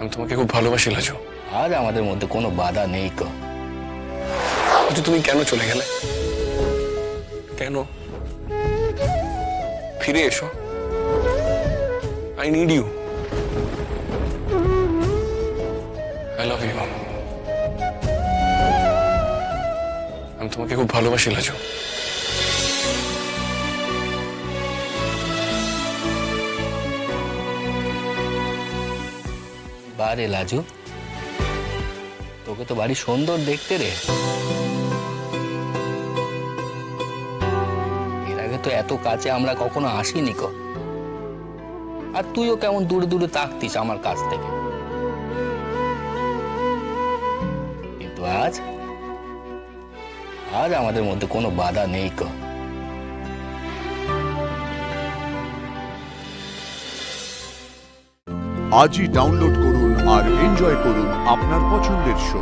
আমি তোমাকে খুব ভালোবাসি লাজু। আজ আমাদের মধ্যে কোনো বাধা নেই কো। কিন্তু তুমি কেন চলে গেলে? কেন? ফিরে এসো, I need you, I love you. আমি তোমাকে খুব ভালোবাসি লাজু। বারে লাজু, তোকে তো বাড়ি সুন্দর দেখতে রে। এর আগে তো এত কাছে আমরা কখনো আসিনি কো। আর তুইও কেমন দূরে দূরে তাকতিস আমার কাছ থেকে। কিন্তু আজ আজ আমাদের মধ্যে কোনো বাধা নেই কো। আজই ডাউনলোড করুন আর এনজয় করুন আপনার পছন্দের শো।